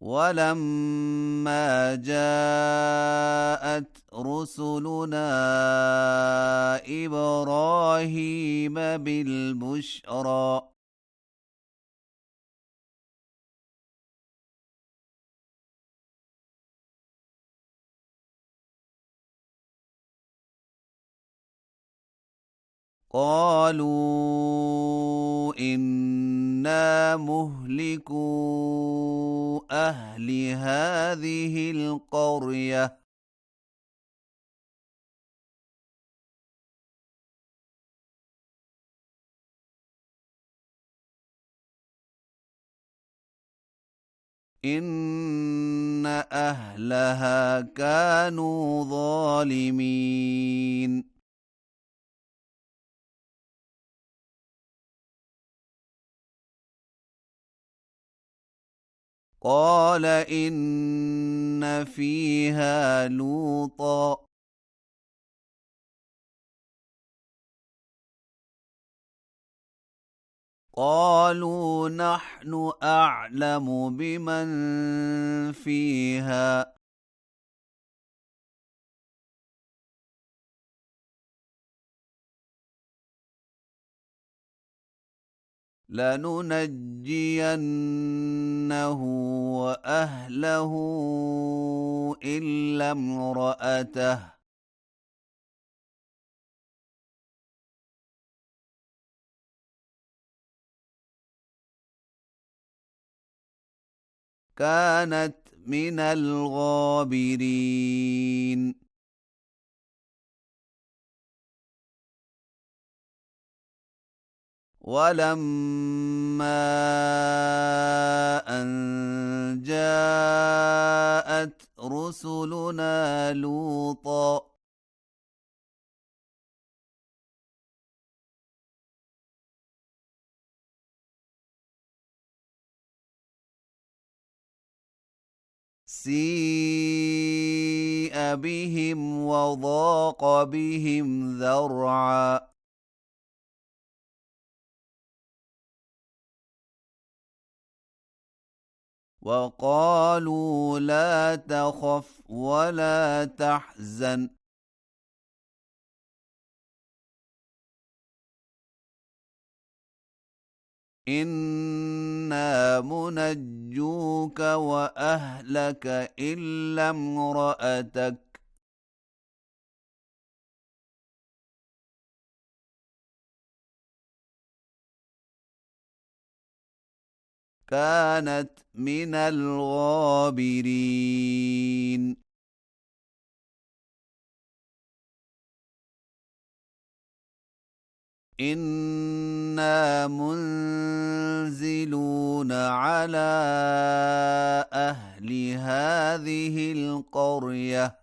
ولما جاءت رسلنا إبراهيم بالبشرى قالوا إنا مهلكو أهل هذه القرية إن أهلها كانوا ظالمين قال إن فيها لوطا قالوا نحن أعلم بمن فيها لننجينه وأهله إلا امرأته كانت من الغابرين ولما أن جاءت رسلنا لوطا سيء بهم وضاق بهم ذرعا وقالوا لا تخف ولا تحزن إنا منجوك وأهلك إلا امرأتك كانت من الغابرين إنا منزلون على أهل هذه القرية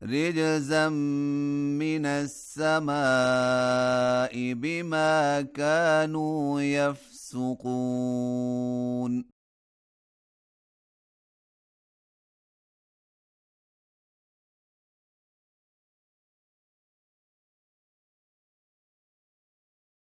رجزا من السماء بما كانوا يفسقون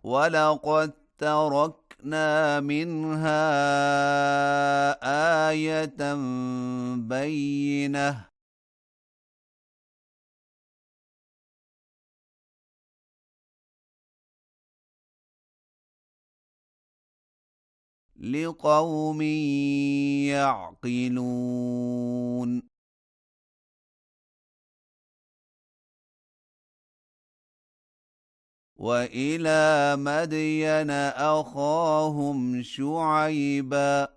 ولقد تركنا منها آية بينة لقوم يعقلون وإلى مدين أخاهم شعيبا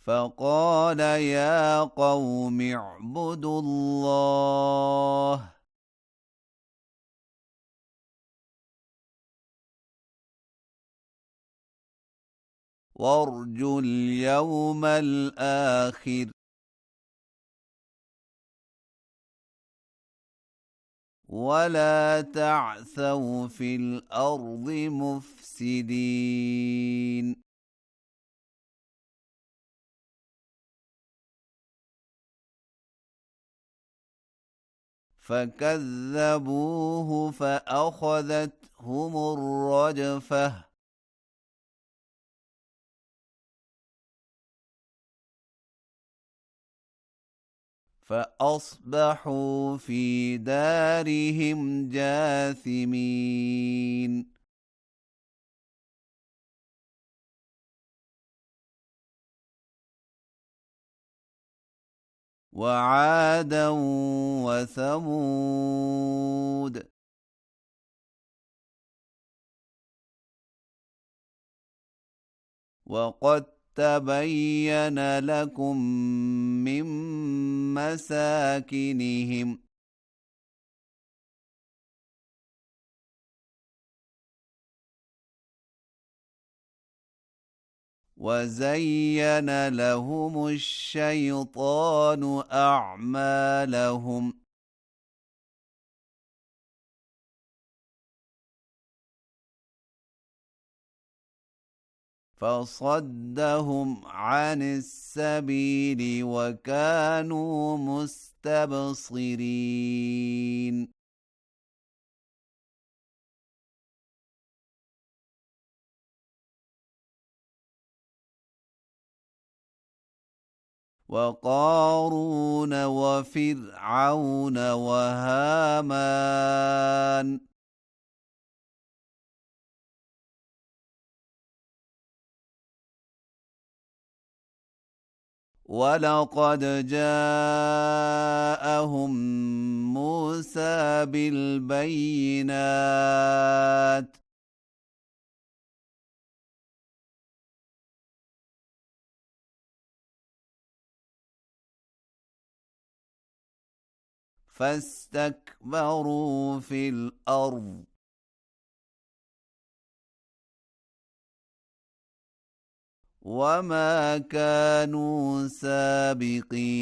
فقال يا قوم اعبدوا الله وارجوا اليوم الآخر ولا تعثوا في الأرض مفسدين فكذبوه فأخذتهم الرجفة فأصبحوا في دارهم جاثمين وعادا وثمود وقد تبين لكم من مساكنهم وزين لهم الشيطان أعمالهم فصدهم عن السبيل وكانوا مستبصرين وقارون وفرعون وهامان ولقد جاءهم موسى بالبينات فاستكبروا في الأرض وما كانوا سابقين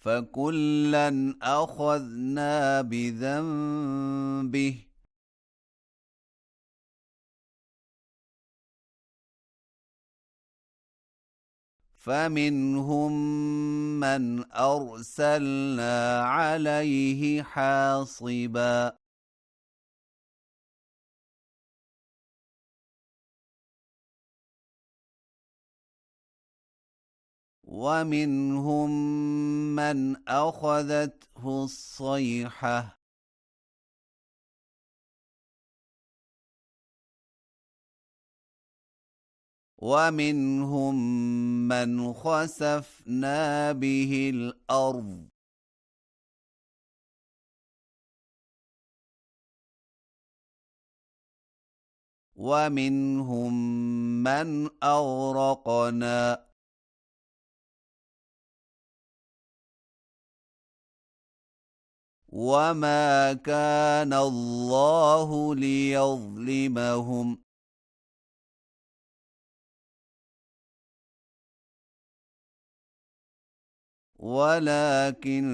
فكلا أخذنا بذنبه فمنهم من أرسلنا عليه حاصبا ومنهم من أخذته الصيحة ومنهم من خسفنا به الأرض ومنهم من أغرقنا وما كان الله ليظلمهم ولكن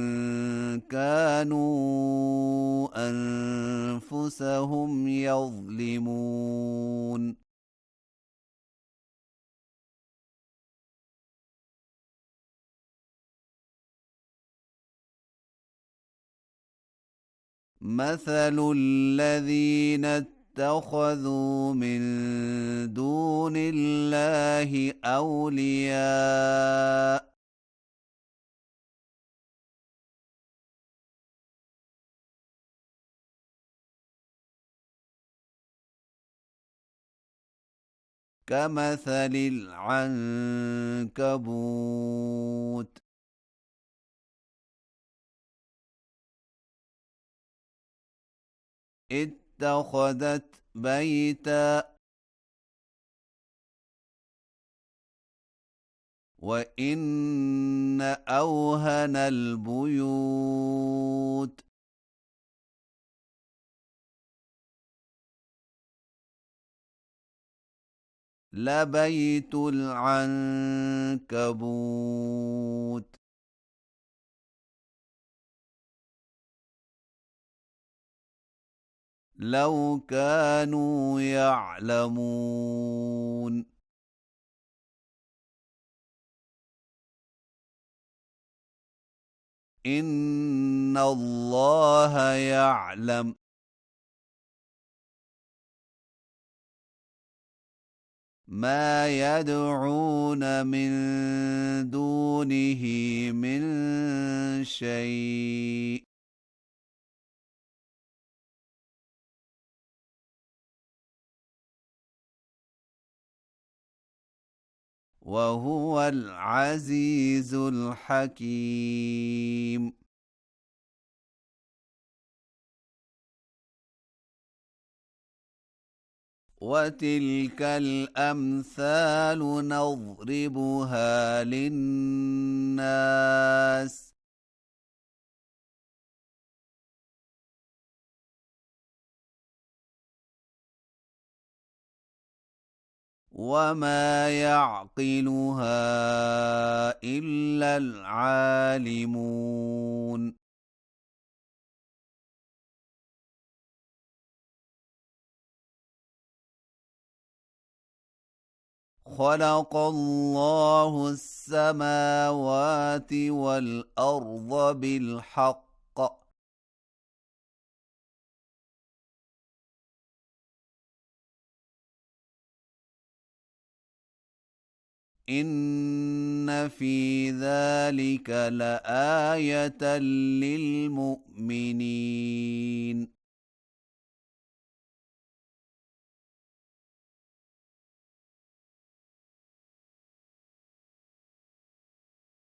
كانوا أنفسهم يظلمون مثل الذين اتخذوا من دون الله أولياء كمثل العنكبوت اتخذت بيتا وإن أوهن البيوت لبيت العنكبوت لو كانوا يعلمون إن الله يعلم ما يدعون من دونه من شيء وهو العزيز الحكيم. وتلك الأمثال نضربها للناس وما يعقلها إلا العالمون. خلق الله السماوات والأرض بالحق إن في ذلك لآية للمؤمنين.